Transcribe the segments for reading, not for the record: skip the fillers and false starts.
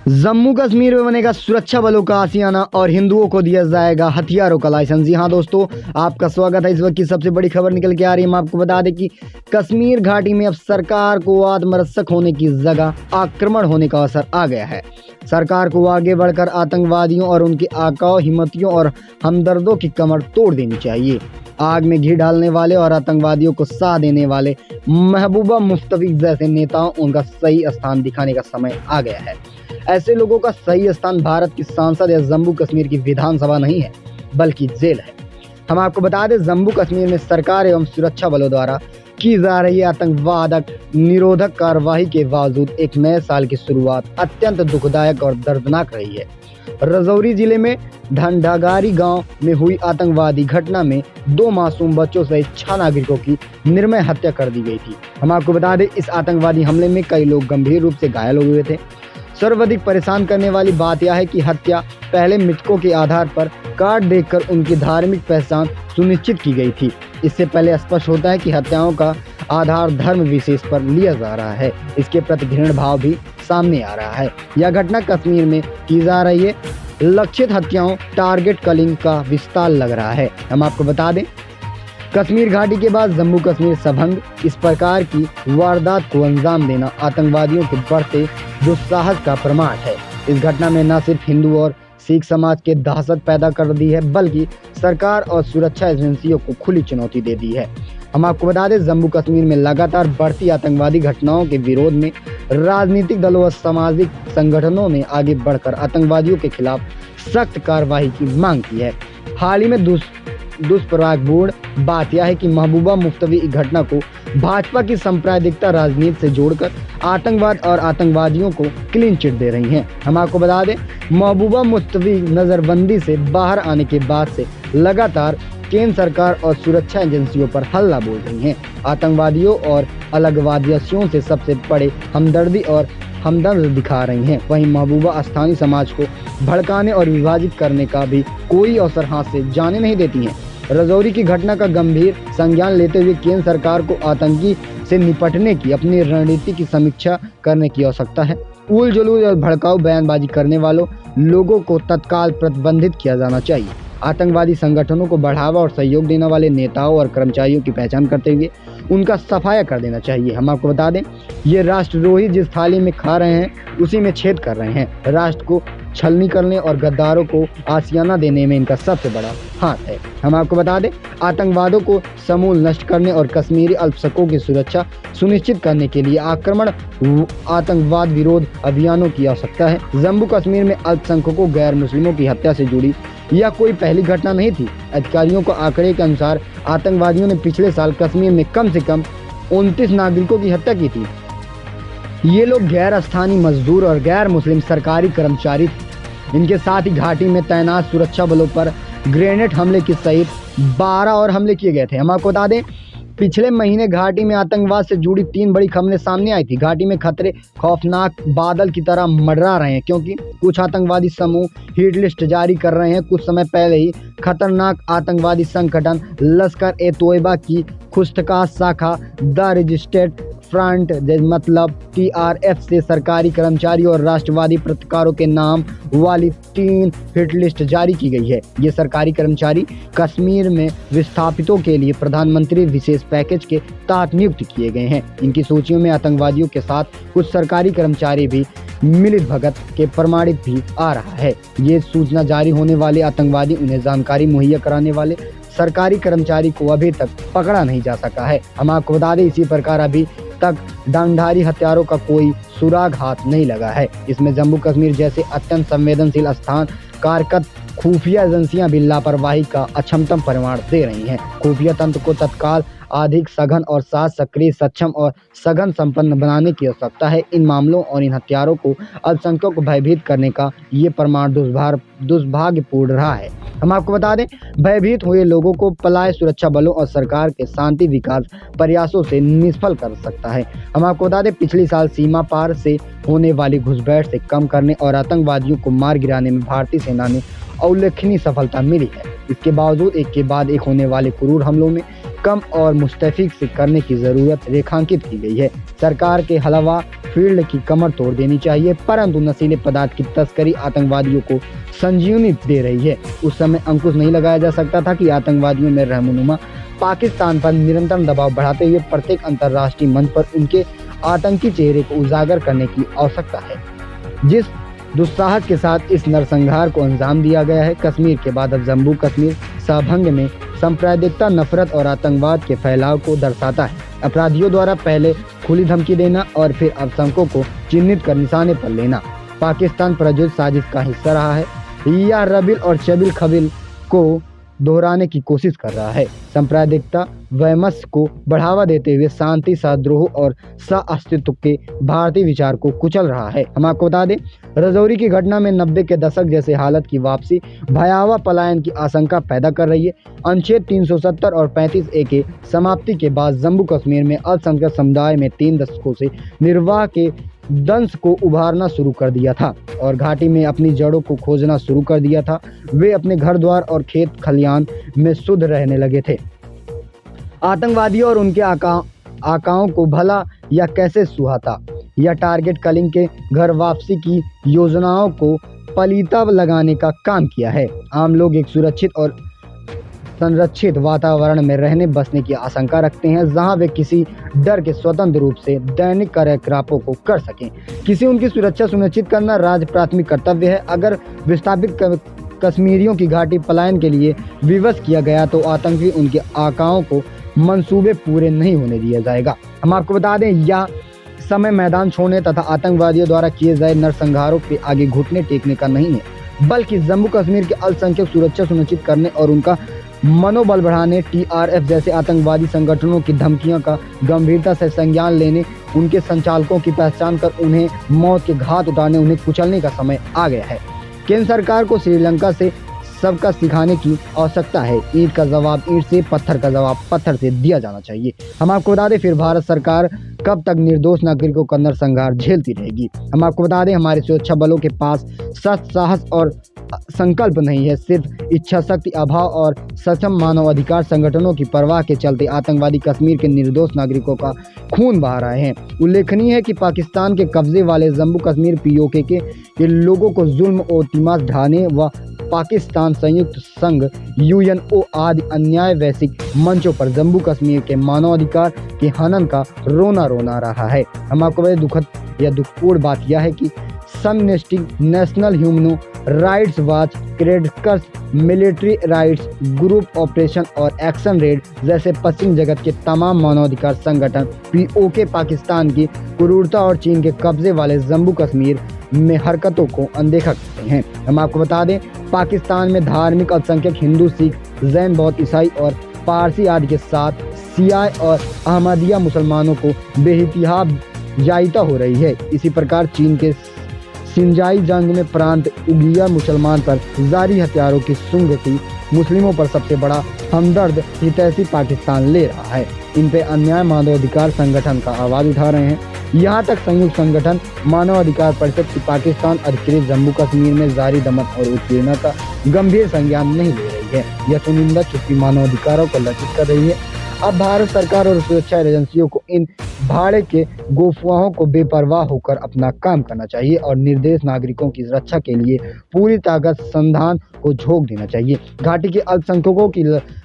जम्मू कश्मीर में बनेगा सुरक्षा बलों का आशियाना और हिंदुओं को दिया जाएगा हथियारों का लाइसेंस। जी हाँ दोस्तों, आपका स्वागत है। इस वक्त की सबसे बड़ी खबर निकल के आ रही है। हम आपको बता दें कि कश्मीर घाटी में अब सरकार को आत्मरक्षक होने की जगह आक्रमण होने का असर आ गया है। सरकार को आगे बढ़कर आतंकवादियों और उनके आकाओं, हिम्मतियों और हमदर्दों की कमर तोड़ देनी चाहिए। आग में घी डालने वाले और आतंकवादियों को साथ देने वाले महबूबा मुफ्ती जैसे नेताओं उनका सही स्थान दिखाने का समय आ गया है। ऐसे लोगों का सही स्थान भारत की संसद या जम्मू कश्मीर की विधानसभा नहीं है, बल्कि जेल है। हम आपको बता दें, जम्मू कश्मीर में सरकार एवं सुरक्षा बलों द्वारा की जा रही आतंकवाद निरोधक कार्रवाई के बावजूद एक नए साल की शुरुआत अत्यंत दुखदायक और दर्दनाक रही है। राजौरी जिले में ढंढागारी गांव में हुई आतंकवादी घटना में 2 मासूम बच्चों सहित 6 नागरिकों की निर्मम हत्या कर दी गई थी। हम आपको बता दें, इस आतंकवादी हमले में कई लोग गंभीर रूप से घायल हुए थे। सर्वाधिक परेशान करने वाली बात यह है कि हत्या पहले मृतकों के आधार पर कार्ड देखकर उनकी धार्मिक पहचान सुनिश्चित की गई थी। इससे पहले स्पष्ट होता है कि हत्याओं का आधार धर्म विशेष पर लिया जा रहा है। इसके प्रति घृणा भाव भी सामने आ रहा है। यह घटना कश्मीर में की जा रही है लक्षित हत्याओं, टारगेट किलिंग का विस्तार लग रहा है। हम आपको बता दें, कश्मीर घाटी के बाद जम्मू कश्मीर संबंध इस प्रकार की वारदात को अंजाम देना आतंकवादियों के बढ़ते दुस्साहस का प्रमाण है। इस घटना में न सिर्फ हिंदू और सिख समाज के दहशत पैदा कर दी है, बल्कि सरकार और सुरक्षा एजेंसियों को खुली चुनौती दे दी है। हम आपको बता दें, जम्मू कश्मीर में लगातार बढ़ती आतंकवादी घटनाओं के विरोध में राजनीतिक दलों और सामाजिक संगठनों ने आगे बढ़कर आतंकवादियों के खिलाफ सख्त कार्रवाई की मांग की है। हाल ही में दुष्प्रभावपूर्ण बात यह है कि महबूबा मुफ्ती इस घटना को भाजपा की सांप्रदायिकता राजनीति से जोड़कर आतंकवाद और आतंकवादियों को क्लीन चिट दे रही हैं। हम आपको बता दें, महबूबा मुफ्ती नजरबंदी से बाहर आने के बाद से लगातार केंद्र सरकार और सुरक्षा एजेंसियों पर हल्ला बोल रही हैं। आतंकवादियों और अलगवादियों से सबसे बड़े हमदर्दी और हमदर्द दिखा रही हैं। वहीं महबूबा स्थानीय समाज को भड़काने और विभाजित करने का भी कोई अवसर हाथ से जाने नहीं देती हैं। राजौरी की घटना का गंभीर संज्ञान लेते हुए केंद्र सरकार को आतंकी से निपटने की अपनी रणनीति की समीक्षा करने की आवश्यकता है। उल जुलूस और भड़काऊ बयानबाजी करने वालों लोगों को तत्काल प्रतिबंधित किया जाना चाहिए। आतंकवादी संगठनों को बढ़ावा और सहयोग देने वाले नेताओं और कर्मचारियों की पहचान करते हुए उनका सफाया कर देना चाहिए। हम आपको बता दें, ये राष्ट्रद्रोही जिस थाली में खा रहे हैं उसी में छेद कर रहे हैं। राष्ट्र को छलनी करने और गद्दारों को आशियाना देने में इनका सबसे बड़ा हाथ है। हम आपको बता दें, आतंकवादों को समूल नष्ट करने और कश्मीरी अल्पसंख्यकों की सुरक्षा सुनिश्चित करने के लिए आतंकवाद विरोध अभियानों की आवश्यकता है। जम्मू कश्मीर में अल्पसंख्यकों, गैर मुस्लिमों की हत्या से जुड़ी यह कोई पहली घटना नहीं थी। अधिकारियों को आंकड़े के अनुसार आतंकवादियों ने पिछले साल कश्मीर में कम से कम 29 नागरिकों की हत्या की थी। ये लोग गैर स्थानीय मजदूर और गैर मुस्लिम सरकारी कर्मचारी थे। इनके साथ ही घाटी में तैनात सुरक्षा बलों पर ग्रेनेड हमले के सहित 12 और हमले किए गए थे। हम आपको बता दें, पिछले महीने घाटी में आतंकवाद से जुड़ी 3 बड़ी खबरें सामने आई थी। घाटी में खतरे खौफनाक बादल की तरह मंडरा रहे हैं, क्योंकि कुछ आतंकवादी समूह हिट लिस्ट जारी कर रहे हैं। कुछ समय पहले ही खतरनाक आतंकवादी संगठन लश्कर ए तोयबा की खुश्तकाश शाखा द रजिस्टर्ड फ्रंट मतलब TRF से सरकारी कर्मचारी और राष्ट्रवादी पत्रकारों के नाम वाली 3 हिट लिस्ट जारी की गई है। ये सरकारी कर्मचारी कश्मीर में विस्थापितों के लिए प्रधानमंत्री विशेष पैकेज के तहत नियुक्त किए गए हैं। इनकी सूचियों में आतंकवादियों के साथ कुछ सरकारी कर्मचारी भी मिलित भगत के प्रमाणित भी आ रहा है। ये सूचना जारी होने वाले आतंकवादी उन्हें जानकारी मुहैया कराने वाले सरकारी कर्मचारी को अभी तक पकड़ा नहीं जा सका है। हम आपको बता दें, इसी प्रकार अभी तक डंडारी हत्यारों का कोई सुराग हाथ नहीं लगा है। इसमें जम्मू कश्मीर जैसे अत्यंत संवेदनशील स्थान कारकत खुफिया एजेंसियां भी लापरवाही का अक्षमतम प्रमाण दे रही हैं। खुफिया तंत्र को तत्काल अधिक सघन और साथ सक्रिय, सक्षम और सघन संपन्न बनाने की आवश्यकता है। इन मामलों और इन हथियारों को अल्पसंख्यकों को भयभीत करने का ये प्रमाण दुर्भाग्यपूर्ण रहा है। हम आपको बता दें, भयभीत हुए लोगों को पलाय सुरक्षा बलों और सरकार के शांति विकास प्रयासों से निष्फल कर सकता है। हम आपको बता दें, पिछले साल सीमा पार से होने वाली घुसपैठ से कम करने और आतंकवादियों को मार गिराने में भारतीय सेना ने उल्लेखनीय सफलता मिली है। इसके बावजूद एक के बाद एक होने वाले क्रूर हमलों में कम और मुस्तफिक से करने की जरूरत रेखांकित की गई है। सरकार के हलवा फील्ड की कमर तोड़ देनी चाहिए, परंतु नशीले पदार्थ की तस्करी आतंकवादियों को संजीवनी दे रही है। उस समय अंकुश नहीं लगाया जा सकता था कि आतंकवादियों में रहनुमा पाकिस्तान पर निरंतर दबाव बढ़ाते हुए प्रत्येक अंतर्राष्ट्रीय मंच पर उनके आतंकी चेहरे को उजागर करने की आवश्यकता है। जिस दुस्साहस के साथ इस नरसंहार को अंजाम दिया गया है, कश्मीर के बाद अब जम्मू कश्मीर संभंग में सांप्रदायिकता, नफरत और आतंकवाद के फैलाव को दर्शाता है। अपराधियों द्वारा पहले खुली धमकी देना और फिर अल्पसंख्यकों को चिन्हित कर निशाने पर लेना पाकिस्तान प्रायोजित साजिश का हिस्सा रहा है या रबिल और चबिल खबिल को दोहराने की कोशिश कर रहा है। सांप्रदायिकता वैमनस्य को बढ़ावा देते हुए शांति, सद्रोह और सह-अस्तित्व के भारतीय विचार को कुचल रहा है। हम आपको बता दें, रजौरी की घटना में 90 के दशक जैसे हालत की वापसी भयावह पलायन की आशंका पैदा कर रही है। अनुच्छेद 370 और 35A के समाप्ति के बाद जम्मू कश्मीर में अल्पसंख्यक समुदाय में 3 दशकों से निर्वाह के दंश को उभारना शुरू कर दिया था और घाटी में अपनी जड़ों को खोजना शुरू कर दिया था। वे अपने घर द्वार और खेत खलियान में शुद्ध रहने लगे थे। आतंकवादियों और उनके आकाओं को भला या कैसे सुहाता या टारगेट कलिंग के घर वापसी की योजनाओं को पलीता लगाने का काम किया है। आम लोग एक सुरक्षित और संरक्षित वातावरण में रहने बसने की आशंका रखते हैं, जहां वे किसी डर के स्वतंत्र रूप से दैनिक कार्यकलापों को कर सकें। किसी उनकी सुरक्षा सुनिश्चित करना राज्य प्राथमिक कर्तव्य है। अगर विस्थापित कश्मीरियों की घाटी पलायन के लिए विवश किया गया तो आतंकी उनके आकाओं को मंसूबे पूरे नहीं होने दिया जाएगा। हम आपको बता दें, यह समय मैदान छोड़ने तथा आतंकवादियों द्वारा किए गए नरसंहारों के आगे घुटने टेकने का नहीं है, बल्कि जम्मू कश्मीर के अल्पसंख्यक सुरक्षा सुनिश्चित करने और उनका मनोबल बढ़ाने, TRF जैसे आतंकवादी संगठनों की धमकियों का गंभीरता से संज्ञान लेने, उनके संचालकों की पहचान कर उन्हें मौत के घाट उतारने, उन्हें कुचलने का समय आ गया है। केंद्र सरकार को श्रीलंका से सबका सिखाने की आवश्यकता है। ईंट का जवाब ईंट से, पत्थर का जवाब पत्थर से दिया जाना चाहिए। हम आपको बता दें, फिर भारत सरकार कब तक निर्दोष नागरिकों का नरसंहार झेलती रहेगी। हम आपको बता दें, हमारे सुरक्षा बलों के पास सख्त साहस और संकल्प नहीं है, सिर्फ इच्छा शक्ति, अभाव और सक्षम मानव अधिकार संगठनों की परवाह के चलते आतंकवादी कश्मीर के निर्दोष नागरिकों का खून बहा रहे हैं। उल्लेखनीय है कि पाकिस्तान के कब्जे वाले जम्मू कश्मीर POK के लोगों को जुल्म और तिमाश ढाने व पाकिस्तान, संयुक्त संघ, UNO आदि अन्याय वैश्विक मंचों पर जम्मू कश्मीर के मानवाधिकार के हनन का रोना रोना रहा है। हम आपको बड़े दुखद या दुखपूर्ण बात यह है कि Amnesty, National Human Rights Watch, क्रेडिकर्स, मिलिट्री राइट्स ग्रुप, ऑपरेशन और एक्शन रेड जैसे पश्चिम जगत के तमाम मानवाधिकार संगठन POK पाकिस्तान की क्रूरता और चीन के कब्जे वाले जम्मू कश्मीर में हरकतों को अनदेखा करते हैं। हम आपको बता दें, पाकिस्तान में धार्मिक अल्पसंख्यक हिंदू, सिख, जैन, बौद्ध, ईसाई और पारसी आदि के साथ सियाई और अहमदिया मुसलमानों को बेइंतहा जायता हो रही है। इसी प्रकार चीन के सिंजाई जंग में प्रांत उगिया मुसलमान पर जारी हथियारों की सुंगती मुस्लिमों पर सबसे बड़ा हमदर्द हितैषी पाकिस्तान ले रहा है। इन पे अन्याय मानवाधिकार संगठन का आवाज उठा रहे हैं। यहाँ तक संयुक्त संगठन मानवाधिकार परिषद की पाकिस्तान अधिकृत जम्मू कश्मीर में जारी दमन और उत्पीड़न का गंभीर संज्ञान नहीं ले रही है। यह चुनिंदा चुप्पी मानवाधिकारों को लक्षित कर रही है। अब भारत सरकार और सुरक्षा एजेंसियों को इन भाड़े के गोफवाहों को बेपरवाह होकर अपना काम करना चाहिए और निर्दोष नागरिकों की रक्षा के लिए पूरी ताकत संधान को झोंक देना चाहिए। घाटी के अल्पसंख्यकों की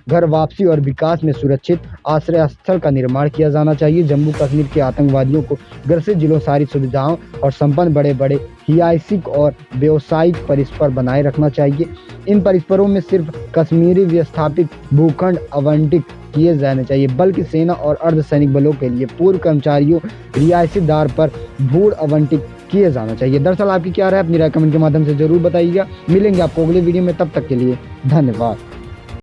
घर वापसी और विकास में सुरक्षित आश्रय स्थल का निर्माण किया जाना चाहिए। जम्मू कश्मीर के आतंकवादियों को ग्रसित जिलों सारी सुविधाओं और संपन्न बड़े बड़े हियासिक और व्यावसायिक परिसर बनाए रखना चाहिए। इन परिसरों में सिर्फ कश्मीरी विस्थापित भूखंड आवंटित किए जाने चाहिए, बल्कि सेना और अर्धसैनिक बलों के लिए पूर्व कर्मचारियों रियायतीदार पर भूड़ आवंटित किए जाना चाहिए। दरअसल आपकी क्या राय, अपनी राय कमेंट के माध्यम से जरूर बताइएगा। मिलेंगे आपको अगले वीडियो में, तब तक के लिए धन्यवाद।